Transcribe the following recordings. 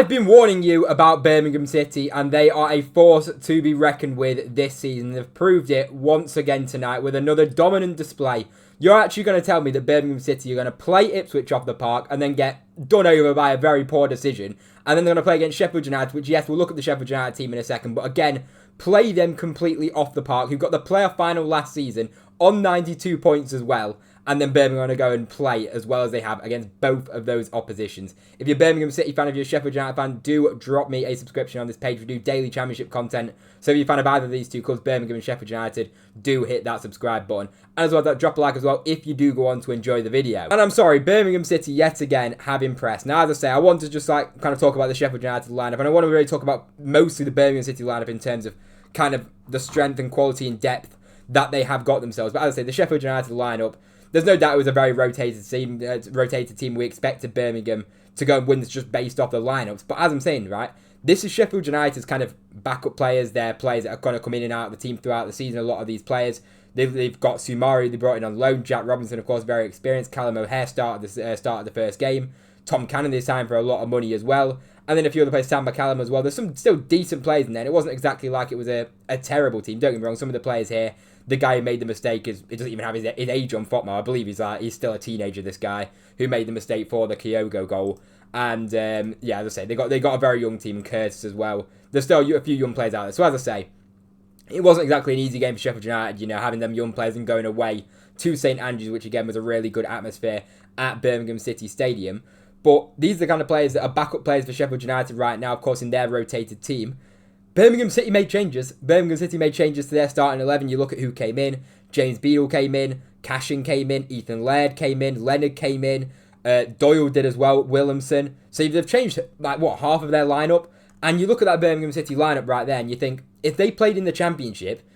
I've been warning you about Birmingham City, and they are a force to be reckoned with this season. They've proved it once again tonight with another dominant display. You're actually going to tell me that Birmingham City are going to play Ipswich off the park and then get done over by a very poor decision. And then they're going to play against Sheffield United, which, yes, we'll look at the Sheffield United team in a second. But again, play them completely off the park, who got the playoff final last season on 92 points as well. And then Birmingham are going to go and play as well as they have against both of those oppositions. If you're a Birmingham City fan, if you're a Sheffield United fan, do drop me a subscription on this page. We do daily championship content. So if you're a fan of either of these two clubs, Birmingham and Sheffield United, do hit that subscribe button. And as well, drop a like as well if you do go on to enjoy the video. And I'm sorry, Birmingham City yet again have impressed. Now, as I say, I want to just kind of talk about the Sheffield United lineup. And I want to really talk about mostly the Birmingham City lineup in terms of kind of the strength and quality and depth that they have got themselves. But as I say, the Sheffield United lineup, there's no doubt it was a very rotated team. We expected Birmingham to go and win this just based off the lineups. But as I'm saying, right, this is Sheffield United's kind of backup players. They're players that are going to come in and out of the team throughout the season. A lot of these players, they've got Sumari, they brought in on loan. Jack Robinson, of course, very experienced. Callum O'Hare started the first game. Tom Cannon they signed for a lot of money as well. And then a few other players, Sam McCallum as well. There's some still decent players in there. It wasn't exactly like it was a terrible team. Don't get me wrong, some of the players here, the guy who made the mistake it doesn't even have his age on Fotmo. I believe he's still a teenager, this guy, who made the mistake for the Kyogo goal. And yeah, as I say, they got a very young team in Curtis as well. There's still a few young players out there. So as I say, it wasn't exactly an easy game for Sheffield United, having them young players and going away to St Andrews, which again was a really good atmosphere at Birmingham City Stadium. But these are the kind of players that are backup players for Sheffield United right now, of course, in their rotated team. Birmingham City made changes. Birmingham City made changes to their starting 11. You look at who came in. James Beadle came in. Cashin came in. Ethan Laird came in. Leonard came in. Doyle did as well. Williamson. So they've changed, half of their lineup. And you look at that Birmingham City lineup right there and you think, if they played in the Championship,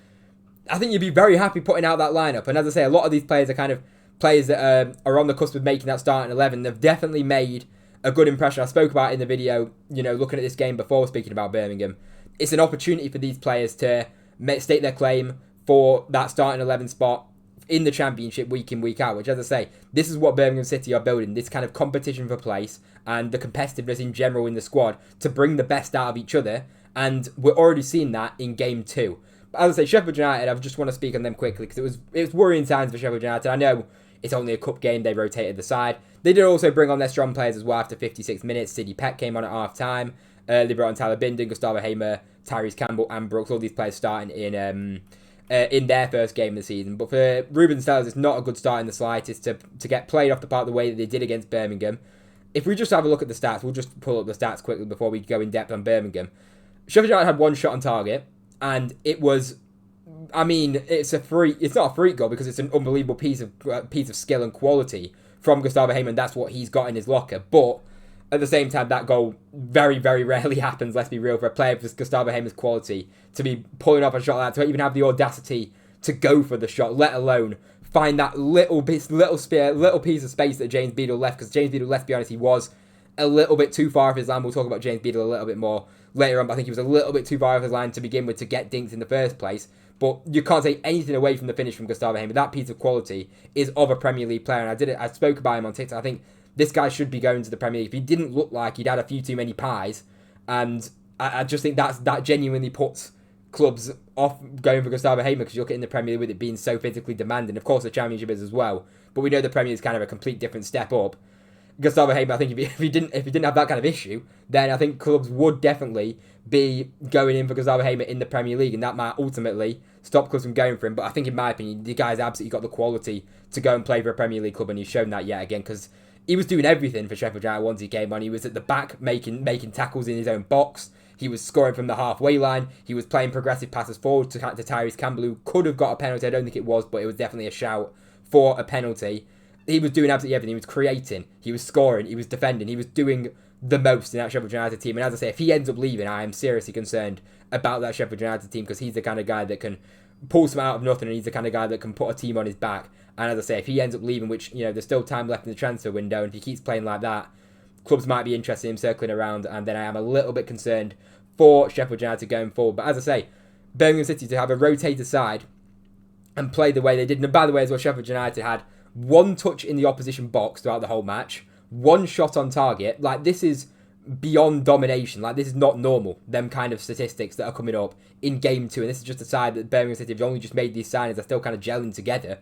I think you'd be very happy putting out that lineup. And as I say, a lot of these players are kind of players that are on the cusp of making that starting 11. They've definitely made a good impression. I spoke about it in the video, looking at this game before speaking about Birmingham. It's an opportunity for these players to state their claim for that starting 11 spot in the Championship week in, week out, which, as I say, this is what Birmingham City are building, this kind of competition for place and the competitiveness in general in the squad to bring the best out of each other, and we're already seeing that in Game 2. But as I say, Sheffield United, I just want to speak on them quickly because it was worrying times for Sheffield United. I know it's only a cup game, they rotated the side. They did also bring on their strong players as well after 56 minutes. Sidney Peck came on at half-time. They brought on Tyler Binden, Gustavo Hamer, Tyrese Campbell and Brooks, all these players starting in their first game of the season. But for Ruben Stellers, it's not a good start in the slightest to get played off the park the way that they did against Birmingham. If we just have a look at the stats, we'll just pull up the stats quickly before we go in depth on Birmingham. Sheffield United had one shot on target, and it was, it's not a freak goal because it's an unbelievable piece of skill and quality from Gustavo Hamer, and that's what he's got in his locker. But at the same time, that goal very, very rarely happens, let's be real, for a player with Gustavo Hamer's quality to be pulling off a shot like that, to even have the audacity to go for the shot, let alone find that little piece of space that James Beadle left, because James Beadle, let's be honest, he was a little bit too far off his line. We'll talk about James Beadle a little bit more later on, but I think he was a little bit too far off his line to begin with to get dinked in the first place. But you can't take anything away from the finish from Gustavo Hamer. That piece of quality is of a Premier League player, and I spoke about him on TikTok. I think this guy should be going to the Premier League. If he didn't look like he'd had a few too many pies, and I just think that genuinely puts clubs off going for Gustavo Hamer, because you look at in the Premier League with it being so physically demanding. Of course, the Championship is as well, but we know the Premier League is kind of a complete different step up. Gustavo Hamer, I think if he didn't have that kind of issue, then I think clubs would definitely be going in for Gustavo Hamer in the Premier League, and that might ultimately stop clubs from going for him. But I think, in my opinion, the guy's absolutely got the quality to go and play for a Premier League club, and he's shown that yet again, because he was doing everything for Sheffield United once he came on. He was at the back making tackles in his own box. He was scoring from the halfway line. He was playing progressive passes forward to Tyrese Campbell, who could have got a penalty. I don't think it was, but it was definitely a shout for a penalty. He was doing absolutely everything. He was creating. He was scoring. He was defending. He was doing the most in that Sheffield United team. And as I say, if he ends up leaving, I am seriously concerned about that Sheffield United team, because he's the kind of guy that can pull some out of nothing, and he's the kind of guy that can put a team on his back. And as I say, if he ends up leaving, which, there's still time left in the transfer window, and if he keeps playing like that, clubs might be interested in him circling around, and then I am a little bit concerned for Sheffield United going forward. But as I say, Birmingham City to have a rotated side and play the way they did. And by the way, as well, Sheffield United had one touch in the opposition box throughout the whole match, one shot on target. This is beyond domination. Like, this is not normal, them kind of statistics that are coming up in game 2, and this is just a side that Birmingham City have only just made these signings, they're still kind of gelling together.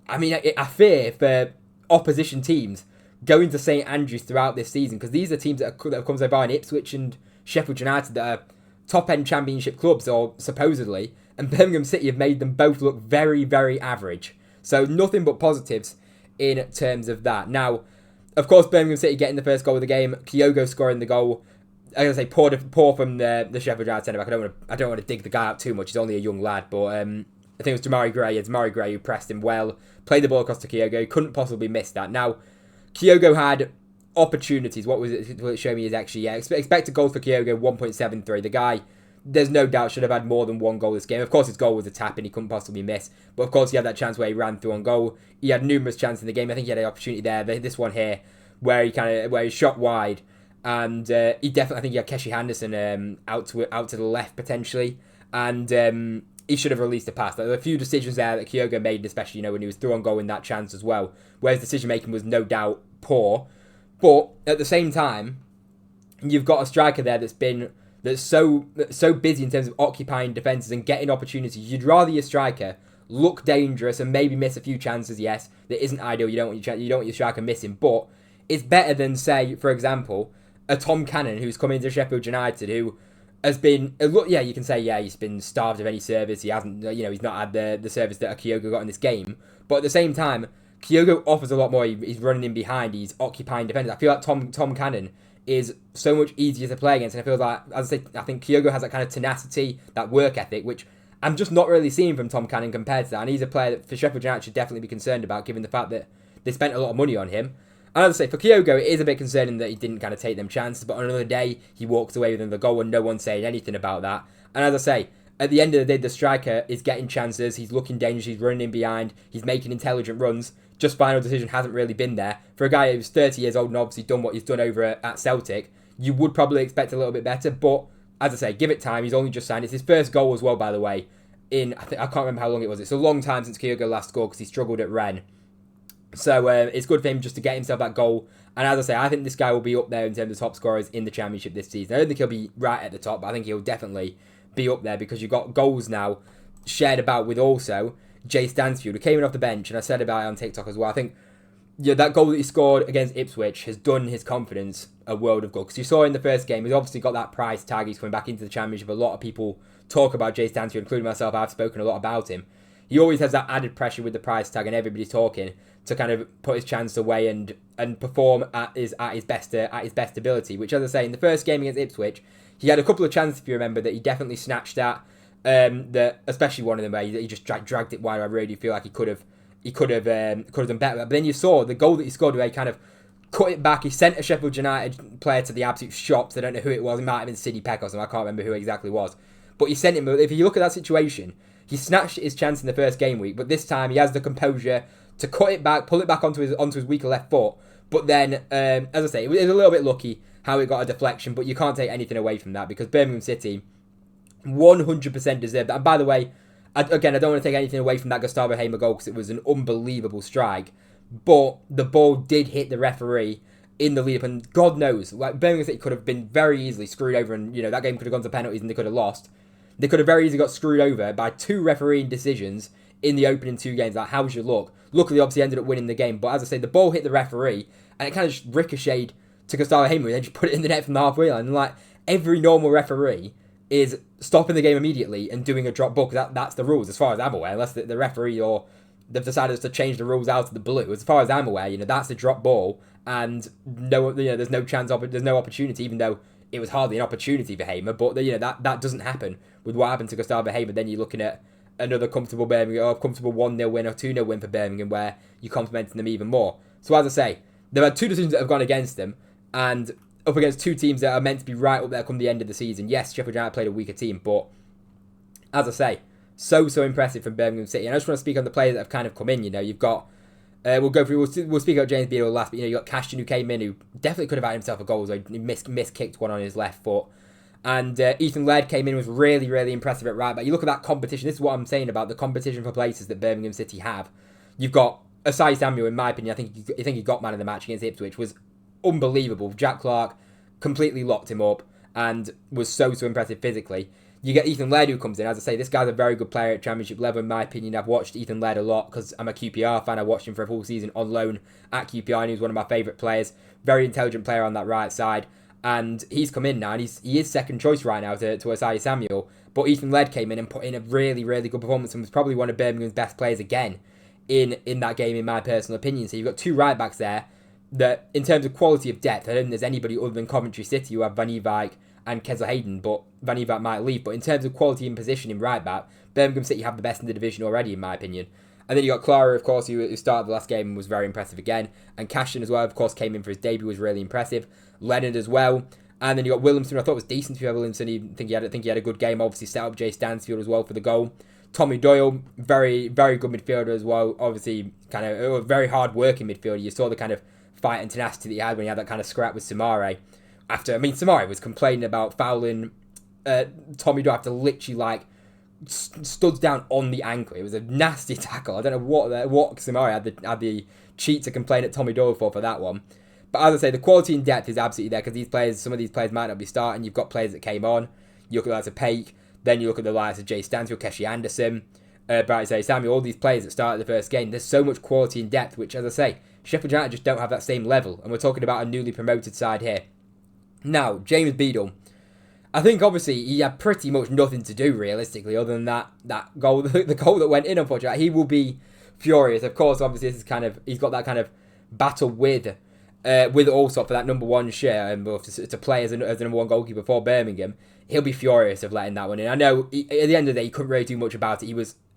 I mean, I fear for opposition teams going to St Andrews throughout this season, because these are teams that have come so far in Ipswich and Sheffield United that are top-end championship clubs, or supposedly, and Birmingham City have made them both look very, very average. So nothing but positives in terms of that. Now, of course, Birmingham City getting the first goal of the game, Kyogo scoring the goal. I gotta say, poor from the Sheffield United centre back. I don't want to dig the guy out too much. He's only a young lad, but I think it was Demarai Gray. It's Demarai Gray who pressed him well, played the ball across to Kyogo. Couldn't possibly miss that. Now, Kyogo had opportunities. What was it? Will it show me is actually, yeah, expected goals for Kyogo 1.73. The guy, there's no doubt, should have had more than one goal this game. Of course, his goal was a tap and he couldn't possibly miss. But of course, he had that chance where he ran through on goal. He had numerous chances in the game. I think he had an opportunity there. This one here, where he shot wide, and he definitely, I think he had Keshi Henderson out to the left potentially, and he should have released a pass. There were a few decisions there that Kyogo made, especially when he was through on goal in that chance as well, where his decision making was no doubt poor. But at the same time, you've got a striker there that's so busy in terms of occupying defences and getting opportunities. You'd rather your striker look dangerous and maybe miss a few chances. Yes, that isn't ideal. You don't want your striker missing, but it's better than, say, for example, a Tom Cannon who's come into Sheffield United, who has been, yeah, you can say, yeah, he's been starved of any service. He hasn't, he's not had the service that a Kyogo got in this game. But at the same time, Kyogo offers a lot more. He's running in behind. He's occupying defenders. I feel like Tom Cannon is so much easier to play against, and I feel like, as I say, I think Kyogo has that kind of tenacity, that work ethic, which I'm just not really seeing from Tom Cannon compared to that. And he's a player that for Sheffield United should definitely be concerned about, given the fact that they spent a lot of money on him. And as I say, for Kyogo, it is a bit concerning that he didn't kind of take them chances, but on another day, he walks away with another goal and no one's saying anything about that. And as I say, at the end of the day, the striker is getting chances, he's looking dangerous, he's running in behind, he's making intelligent runs. Just final decision hasn't really been there. For a guy who's 30 years old and obviously done what he's done over at Celtic, you would probably expect a little bit better, but as I say, give it time. He's only just signed. It's his first goal as well, by the way. I can't remember how long it was. It's a long time since Kyogo last scored because he struggled at Rennes. So it's good for him just to get himself that goal. And as I say, I think this guy will be up there in terms of top scorers in the Championship this season. I don't think he'll be right at the top, but I think he'll definitely be up there because you've got goals now shared about with also Jay Stansfield, who came in off the bench, and I said about it on TikTok as well. I think that goal that he scored against Ipswich has done his confidence a world of good. Because you saw in the first game, he's obviously got that price tag. He's coming back into the Championship. A lot of people talk about Jay Stansfield, including myself. I've spoken a lot about him. He always has that added pressure with the price tag, and everybody's talking to kind of put his chance away and perform at his best ability. Which, as I say, in the first game against Ipswich, he had a couple of chances, if you remember, that he definitely snatched at. Especially one of them where he just dragged it wide. I really feel like he could have done better. But then you saw the goal that he scored where he kind of cut it back. He sent a Sheffield United player to the absolute shops. I don't know who it was. It might have been Sidney Peck or something. I can't remember who it exactly was. But he sent him. If you look at that situation, he snatched his chance in the first game week. But this time he has the composure to cut it back, pull it back onto his weaker left foot. But then, as I say, it was a little bit lucky how it got a deflection. But you can't take anything away from that because Birmingham City 100% deserved that. And by the way, I don't want to take anything away from that Gustavo Hamer goal because it was an unbelievable strike. But the ball did hit the referee in the lead-up, and God knows, like Birmingham City could have been very easily screwed over, and that game could have gone to penalties and they could have lost. They could have very easily got screwed over by two refereeing decisions in the opening two games. Like, how's your luck? Luckily, obviously, ended up winning the game. But as I say, the ball hit the referee, and it kind of just ricocheted to Gustavo Hamer, and then just put it in the net from the halfway line. And like every normal referee is stopping the game immediately and doing a drop ball because that's the rules as far as I'm aware, unless the referee or they've decided to change the rules out of the blue. As far as I'm aware, that's the drop ball, and there's no chance of it, there's no opportunity, even though it was hardly an opportunity for Hamer. But that doesn't happen with what happened to Gustavo Hamer. Then you're looking at another comfortable Birmingham, or comfortable 1-0 win or 2-0 win for Birmingham, where you're complimenting them even more. So as I say, there are two decisions that have gone against them, and up against two teams that are meant to be right up there come the end of the season. Yes, Sheffield United played a weaker team, but as I say, so impressive from Birmingham City. And I just want to speak on the players that have kind of come in. You've got we'll speak about James Beardle last, but you got Cashin who came in, who definitely could have had himself a goal, so he miskicked one on his left foot. And Ethan Laird came in, was really, really impressive at right back. You look at that competition. This is what I'm saying about the competition for places that Birmingham City have. You've got Osayi Samuel, in my opinion. I think he got man of the match against Ipswich, was unbelievable. Jack Clark completely locked him up and was so impressive physically. You get Ethan Laird who comes in. As I say, this guy's a very good player at Championship level, in my opinion. I've watched Ethan Laird a lot because I'm a QPR fan. I watched him for a full season on loan at QPR, and he was one of my favourite players. Very intelligent player on that right side. And he's come in now, and he is second choice right now to Osayi Samuel. But Ethan Laird came in and put in a really, really good performance and was probably one of Birmingham's best players again in that game, in my personal opinion. So you've got two right-backs there that, in terms of quality of depth, I don't think there's anybody other than Coventry City who have Van Ewijk and Kessel Hayden, but Van Ewijk might leave. But in terms of quality and position in right back, Birmingham City have the best in the division already, in my opinion. And then you got Clara, of course, who started the last game and was very impressive again. And Cashin as well, of course, came in for his debut, was really impressive. Leonard as well. And then you got Williamson, I thought was decent to have Williamson. I think he had a good game. Obviously set up Jay Stansfield as well for the goal. Tommy Doyle, very, very good midfielder as well. Obviously, kind of a very hard working midfielder. You saw the kind of fight and tenacity that he had when he had that kind of scrap with Demarai. Demarai was complaining about fouling Tommy Doyle after literally studs down on the ankle. It was a nasty tackle. I don't know what Demarai had the cheat to complain at Tommy Doyle for that one. But as I say, the quality and depth is absolutely there because some of these players might not be starting. You've got players that came on. You look at the likes of Paik, then you look at the likes of Jay Stansfield, Keshi Anderson, Samuel, all these players that started the first game. There's so much quality and depth, which, as I say, Sheffield United just don't have that same level. And we're talking about a newly promoted side here. Now, James Beadle, I think obviously he had pretty much nothing to do realistically other than that goal, the goal that went in, unfortunately. He will be furious. Of course, obviously, he's got that kind of battle with Allsop for that number one share and to play as the number one goalkeeper for Birmingham. He'll be furious of letting that one in. I know at the end of the day, he couldn't really do much about it.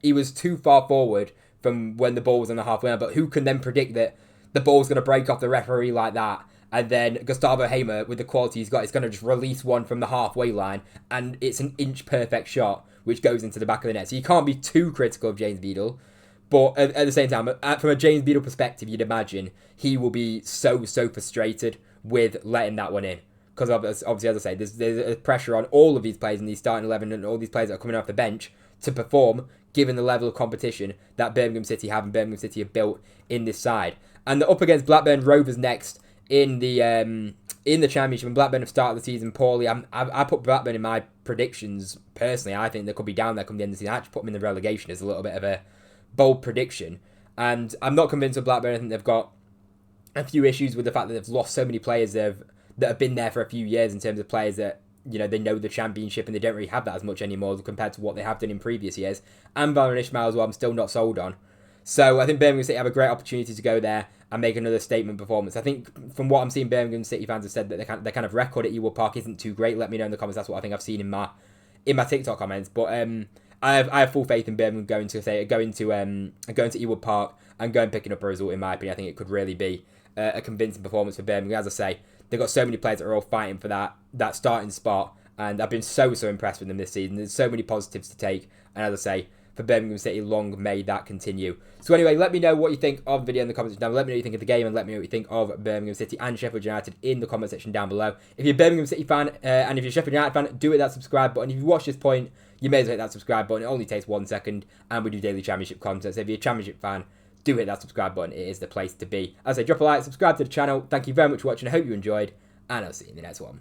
He was too far forward from when the ball was on the halfway line, but who can then predict that the ball's going to break off the referee like that? And then Gustavo Hamer, with the quality he's got, is going to just release one from the halfway line, and it's an inch perfect shot, which goes into the back of the net. So you can't be too critical of James Beadle. But at the same time, from a James Beadle perspective, you'd imagine he will be so frustrated with letting that one in. Because obviously, as I say, there's a pressure on all of these players in these starting 11 and all these players that are coming off the bench to perform, given the level of competition that Birmingham City have and Birmingham City have built in this side. And they're up against Blackburn Rovers next in the Championship, and Blackburn have started the season poorly. I put Blackburn in my predictions personally. I think they could be down there come the end of the season. I actually put them in the relegation as a little bit of a bold prediction, and I'm not convinced of Blackburn. I think they've got a few issues with the fact that they've lost so many players that have been there for a few years in terms of players that, you know, they know the Championship and they don't really have that as much anymore compared to what they have done in previous years. And Valérien Ismaël as well, I'm still not sold on. So I think Birmingham City have a great opportunity to go there and make another statement performance. I think from what I'm seeing, Birmingham City fans have said that their kind of record at Ewood Park isn't too great. Let me know in the comments. That's what I think I've seen in my TikTok comments. But I have full faith in Birmingham going to Ewood Park and going picking up a result. In my opinion, I think it could really be a convincing performance for Birmingham. As I say, they've got so many players that are all fighting for that starting spot, and I've been so impressed with them this season. There's so many positives to take, and as I say, for Birmingham City, long may that continue. So anyway, let me know what you think of the video in the comments down below. Let me know what you think of the game, and let me know what you think of Birmingham City and Sheffield United in the comment section down below. If you're a Birmingham City fan, and if you're a Sheffield United fan, do hit that subscribe button. If you watch this point, you may as well hit that subscribe button. It only takes 1 second, and we do daily Championship content. So if you're a Championship fan, do hit that subscribe button. It is the place to be. As I say, drop a like, subscribe to the channel. Thank you very much for watching. I hope you enjoyed, and I'll see you in the next one.